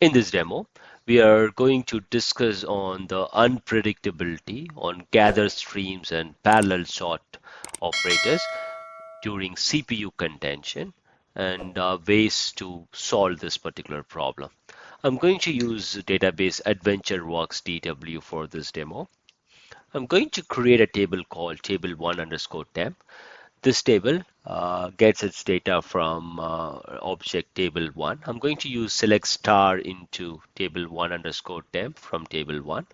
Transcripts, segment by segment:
In this demo, we are going to discuss on the unpredictability on gather streams and parallel sort operators during CPU contention and ways to solve this particular problem. I'm going to use database AdventureWorks DW for this demo. I'm going to create a table called table1 underscore temp. This table gets its data from object table1. I'm going to use select star into table1 underscore temp from table1.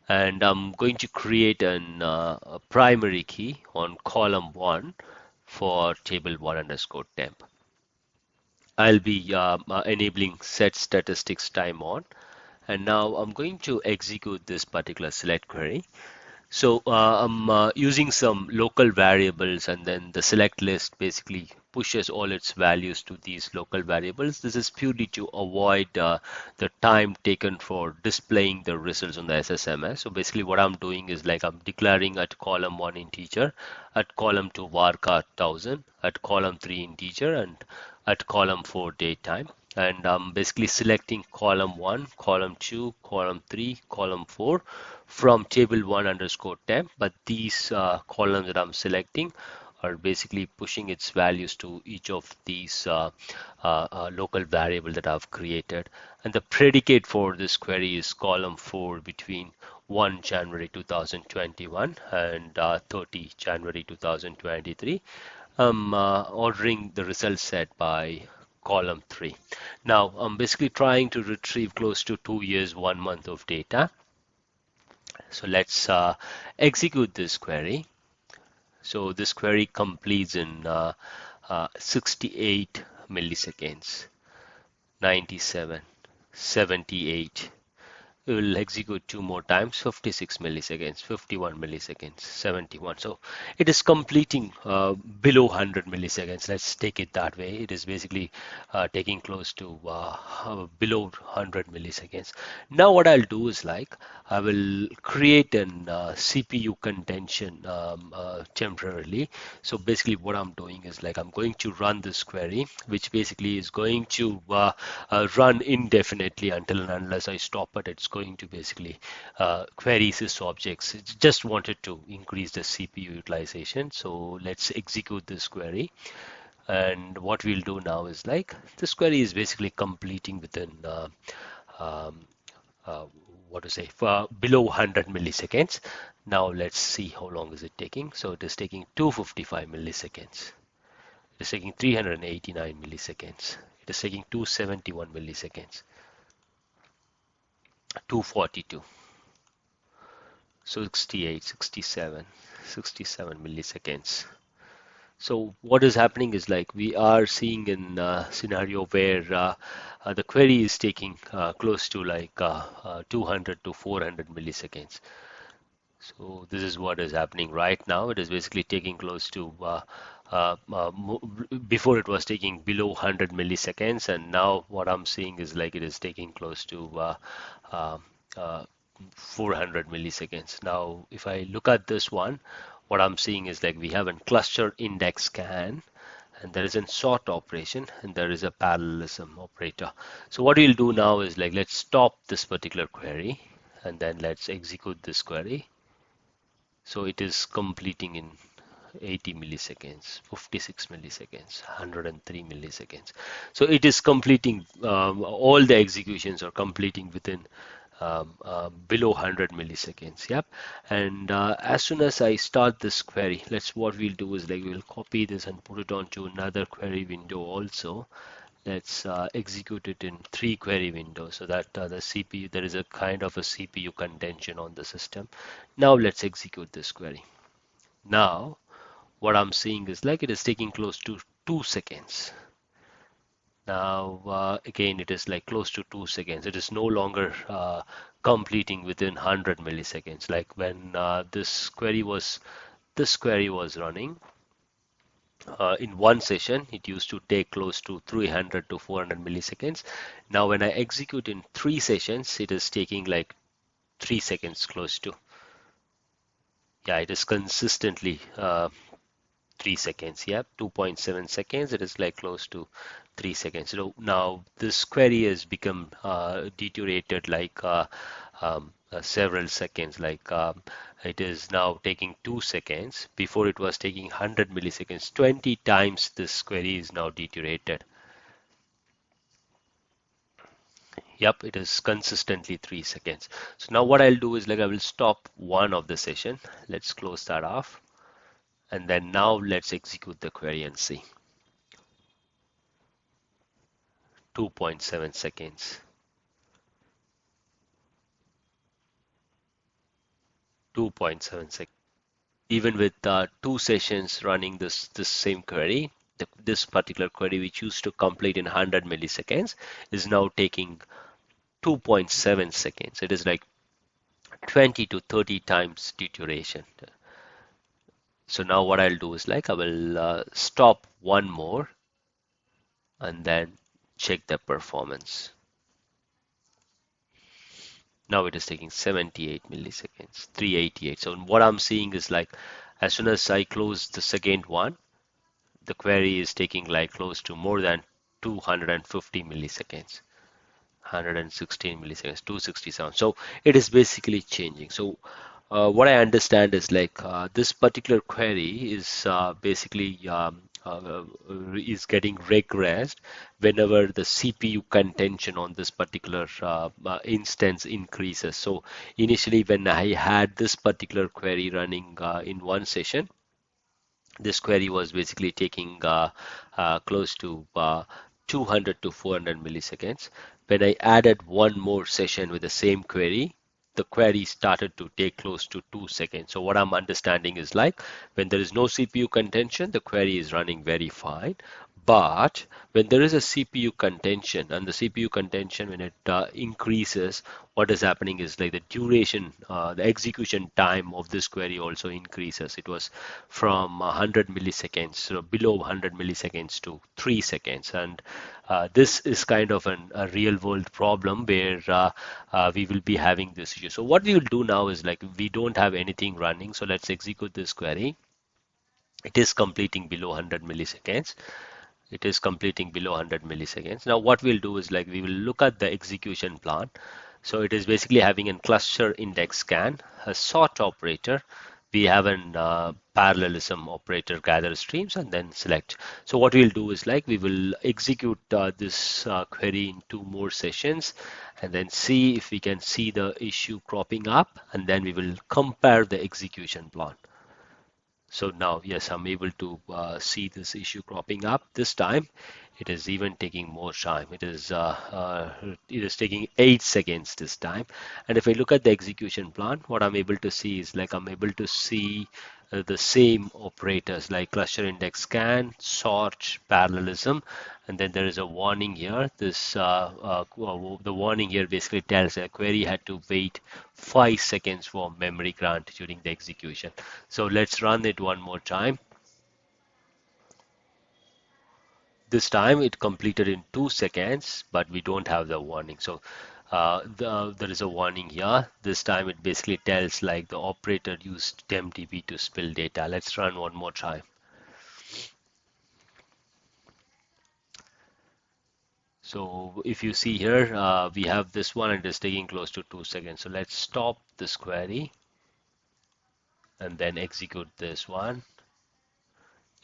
And I'm going to create a primary key on column 1 for table1 underscore temp. I'll be enabling set statistics time on. And now I'm going to execute this particular select query. So I'm using some local variables, and then the select list basically pushes all its values to these local variables. This is purely to avoid the time taken for displaying the results on the SSMS. So basically what I'm doing is like I'm declaring at column 1 integer, at column 2 varchar 1000, at column 3 integer, and at column 4 datetime. And I'm basically selecting column 1, column 2, column 3, column 4 from table1 underscore temp, but these columns that I'm selecting are basically pushing its values to each of these local variable that I've created. And the predicate for this query is column 4 between 1 January 2021 and 30 January 2023. I'm ordering the result set by column 3. Now I'm basically trying to retrieve close to 2 years, 1 month of data. So let's execute this query. So this query completes in 68 milliseconds, 97, 78. We will execute 2 more times, 56 milliseconds, 51 milliseconds, 71. So it is completing below 100 milliseconds. Let's take it that way. It is basically taking close to below 100 milliseconds. Now what I'll do is like I will create an CPU contention temporarily. So basically what I'm doing is like I'm going to run this query, which basically is going to run indefinitely until and unless I stop it. It's going to basically query sys objects. It just wanted to increase the CPU utilization. So let's execute this query. And what we'll do now is like this query is basically completing within um, what to say for below 100 milliseconds. Now let's see how long is it taking. So it is taking 255 milliseconds. It is taking 389 milliseconds. It is taking 271 milliseconds. 242. 68, 67, 67 milliseconds. So what is happening is like we are seeing in a scenario where the query is taking close to like 200 to 400 milliseconds. So this is what is happening right now. It is basically taking close to before it was taking below 100 milliseconds, and now what I'm seeing is like it is taking close to uh, uh, 400 milliseconds. Now, if I look at this one, what I'm seeing is like we have a cluster index scan, and there is a sort operation, and there is a parallelism operator. So what we'll do now is like let's stop this particular query, and then let's execute this query. So it is completing in 80 milliseconds, 56 milliseconds, 103 milliseconds. So it is completing, all the executions are completing within below 100 milliseconds. Yep. And as soon as I start this query, what we'll do is like we'll copy this and put it onto another query window also. Let's execute it in 3 query windows so that the CPU, there is a kind of a CPU contention on the system. Now let's execute this query. Now what I'm seeing is like it is taking close to 2 seconds. Now again it is like close to 2 seconds. It is no longer completing within 100 milliseconds like when this query was running. In one session, it used to take close to 300 to 400 milliseconds. Now, when I execute in 3 sessions, it is taking like 3 seconds close to. Yeah, it is consistently 3 seconds. Yeah, 2.7 seconds. It is like close to 3 seconds. So now this query has become deteriorated like several seconds. Like it is now taking 2 seconds. Before it was taking 100 milliseconds. 20 times this query is now deteriorated. Yep, it is consistently 3 seconds. So now what I'll do is like I will stop one of the session. Let's close that off. And then now let's execute the query and see. 2.7 seconds. 2.7 seconds. Even with two sessions running this same query, this particular query which used to complete in 100 milliseconds is now taking 2.7 seconds. It is like 20 to 30 times deterioration. So now what I'll do is like I will stop one more and then check the performance. Now it is taking 78 milliseconds, 388. So what I'm seeing is like as soon as I close the second one, the query is taking like close to more than 250 milliseconds. 116 milliseconds, 267. So it is basically changing. So what I understand is like this particular query is basically is getting regressed whenever the CPU contention on this particular instance increases. So initially when I had this particular query running in one session, this query was basically taking close to 200 to 400 milliseconds. When I added one more session with the same query, the query started to take close to 2 seconds. So what I'm understanding is like when there is no CPU contention, the query is running very fine. But when there is a CPU contention and the CPU contention, when it increases, what is happening is like the duration, the execution time of this query also increases. It was from 100 milliseconds, so below 100 milliseconds to 3 seconds. And this is kind of a real world problem where we will be having this issue. So what we will do now is like we don't have anything running. So let's execute this query. It is completing below 100 milliseconds. It is completing below 100 milliseconds. Now what we'll do is like we will look at the execution plan. So it is basically having a cluster index scan, a sort operator. We have an parallelism operator, gather streams, and then select. So what we'll do is like we will execute this query in two more sessions and then see if we can see the issue cropping up, and then we will compare the execution plan. So now, yes, I'm able to see this issue cropping up. This time, it is even taking more time. It is taking 8 seconds this time. And if I look at the execution plan, what I'm able to see is like I'm able to see the same operators like cluster index scan, sort, parallelism, and then there is a warning here. The warning here basically tells a query had to wait 5 seconds for memory grant during the execution. So let's run it one more time. This time it completed in 2 seconds, but we don't have the warning. So there is a warning here. This time it basically tells like the operator used TempDB to spill data. Let's run one more time. So if you see here, we have this one and it is taking close to 2 seconds. So let's stop this query and then execute this one.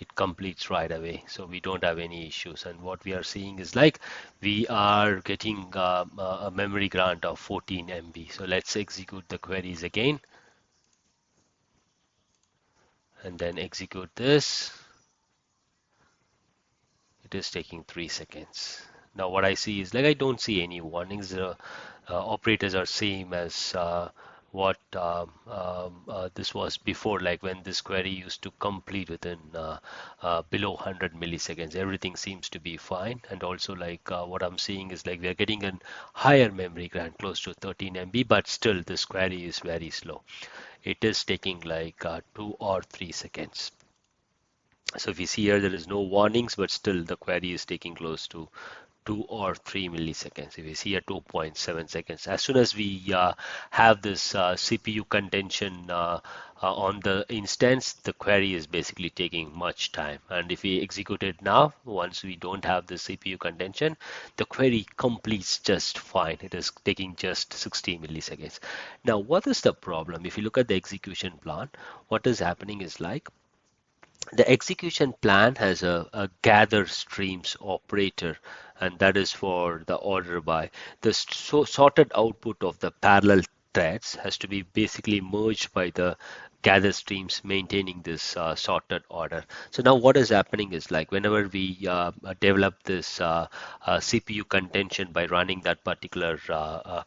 It completes right away, so we don't have any issues. And what we are seeing is like we are getting a memory grant of 14 MB. So let's execute the queries again and then execute this. It is taking 3 seconds. Now what I see is like I don't see any warnings. Operators are same as what this was before, like when this query used to complete within below 100 milliseconds. Everything seems to be fine. And also like what I'm seeing is like we are getting a higher memory grant, close to 13 MB, but still this query is very slow. It is taking like 2 or 3 seconds. So if you see here, there is no warnings, but still the query is taking close to 2 or 3 milliseconds. If you see a 2.7 seconds, as soon as we have this CPU contention on the instance, the query is basically taking much time. And if we execute it now, once we don't have the CPU contention, the query completes just fine. It is taking just 60 milliseconds. Now, what is the problem? If you look at the execution plan, what is happening is like the execution plan has a gather streams operator, and that is for the order by. The sorted output of the parallel threads has to be basically merged by the gather streams maintaining this sorted order. So now what is happening is like whenever we develop this CPU contention by running that particular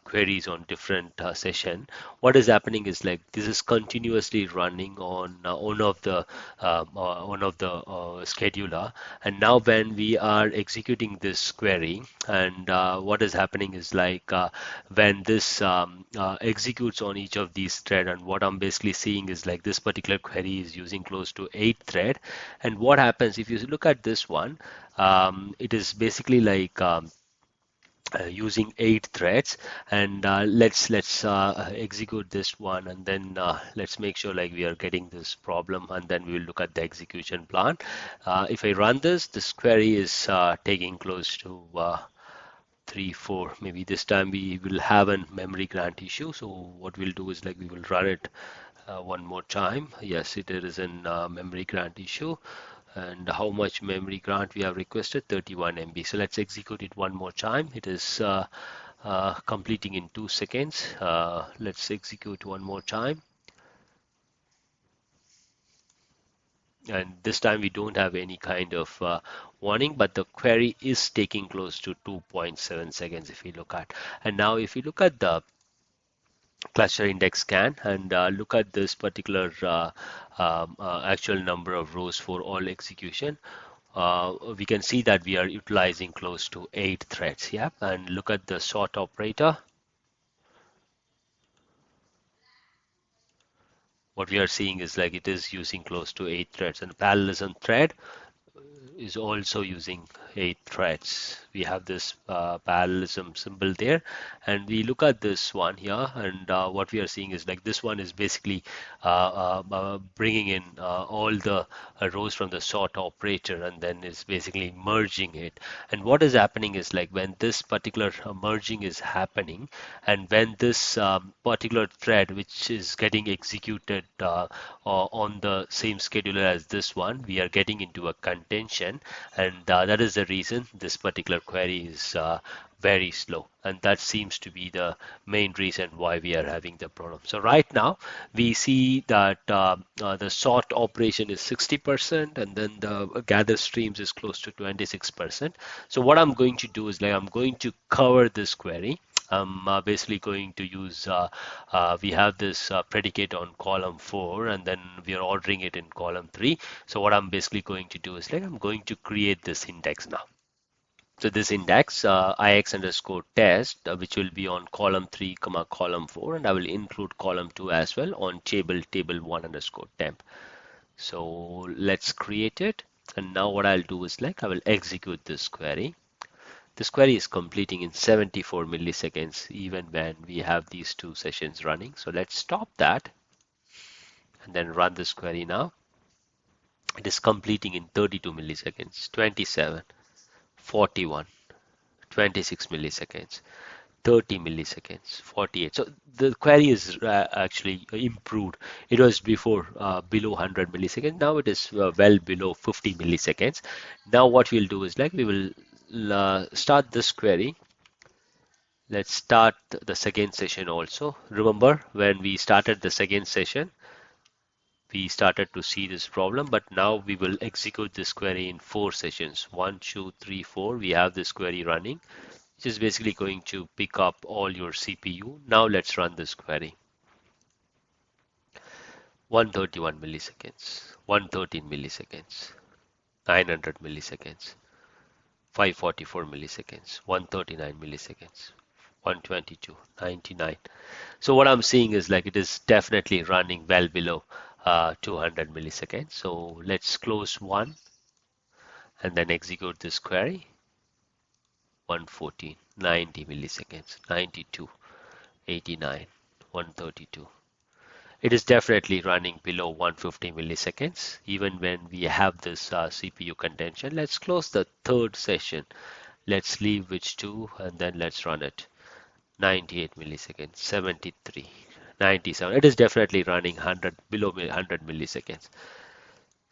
queries on different session, what is happening is like this is continuously running on one of the scheduler, and now when we are executing this query, and what is happening is like when this executes on each of these thread, and what I'm basically seeing is like this particular query is using close to 8 thread. And what happens if you look at this one, it is basically like using 8 threads. And let's execute this one, and then let's make sure like we are getting this problem, and then we will look at the execution plan. If I run this query is taking close to 3 4. Maybe this time we will have a memory grant issue, so what we'll do is like we will run it one more time. Yes, it is in memory grant issue. And how much memory grant we have requested? 31 MB. So let's execute it one more time. It is completing in 2 seconds. Let's execute one more time. And this time we don't have any kind of warning, but the query is taking close to 2.7 seconds if we look at. And now if we look at the cluster index scan and look at this particular actual number of rows for all execution, we can see that we are utilizing close to 8 threads. Yeah, and look at the sort operator. What we are seeing is like it is using close to 8 threads, and parallelism thread is also using 8 threads. We have this parallelism symbol there, and we look at this one here, and what we are seeing is like this one is basically bringing in all the rows from the sort operator, and then is basically merging it. And what is happening is like when this particular merging is happening, and when this particular thread which is getting executed on the same scheduler as this one, we are getting into a contention, and that is the reason this particular query is very slow, and that seems to be the main reason why we are having the problem. So right now we see that the sort operation is 60%, and then the gather streams is close to 26%. So what I'm going to do is like I'm going to cover this query. I'm basically going to use, we have this predicate on column 4, and then we are ordering it in column 3. So what I'm basically going to do is like I'm going to create this index now. So this index ix underscore test, which will be on column 3 comma column 4, and I will include column 2 as well on table 1 underscore temp. So let's create it, and now what I'll do is like I will execute this query. This query is completing in 74 milliseconds even when we have these 2 sessions running. So let's stop that and then run this query now. It is completing in 32 milliseconds, 27, 41, 26 milliseconds, 30 milliseconds, 48. So the query is actually improved. It was before below 100 milliseconds. Now it is well below 50 milliseconds. Now what we'll do is like we will start this query. Let's start the second session also. Remember when we started the second session, we started to see this problem, but now we will execute this query in 4 sessions. 1, 2, 3, 4. We have this query running, which is basically going to pick up all your CPU. Now let's run this query. 131 milliseconds, 113 milliseconds, 900 milliseconds, 544 milliseconds, 139 milliseconds, 122, 99. So what I'm seeing is like it is definitely running well below 200 milliseconds. So let's close one and then execute this query. 114, 90 milliseconds, 92, 89, 132. It is definitely running below 150 milliseconds, even when we have this CPU contention. Let's close the third session. Let's leave which 2 and then let's run it. 98 milliseconds, 73, 97. It is definitely running 100 below 100 milliseconds.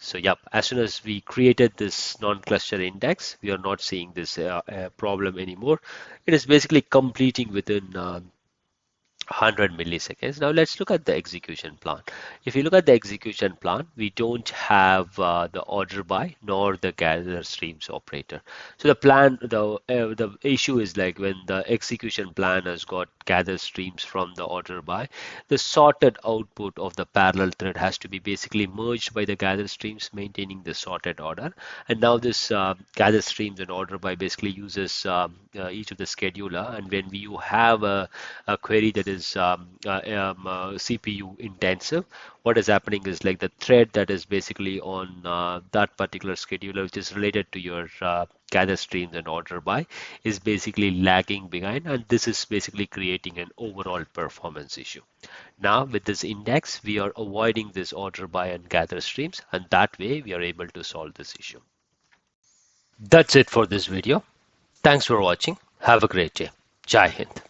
So yep, as soon as we created this non-cluster index, we are not seeing this problem anymore. It is basically completing within 100 milliseconds. Now let's look at the execution plan. If you look at the execution plan, we don't have the order by nor the gather streams operator. So the issue is like when the execution plan has got gather streams from the order by, the sorted output of the parallel thread has to be basically merged by the gather streams, maintaining the sorted order. And now this gather streams and order by basically uses each of the scheduler. And when you have a query that is CPU intensive, what is happening is like the thread that is basically on that particular scheduler, which is related to your gather streams and order by, is basically lagging behind, and this is basically creating an overall performance issue. Now with this index, we are avoiding this order by and gather streams, and that way we are able to solve this issue. That's it for this video. Thanks for watching. Have a great day. Jai Hind.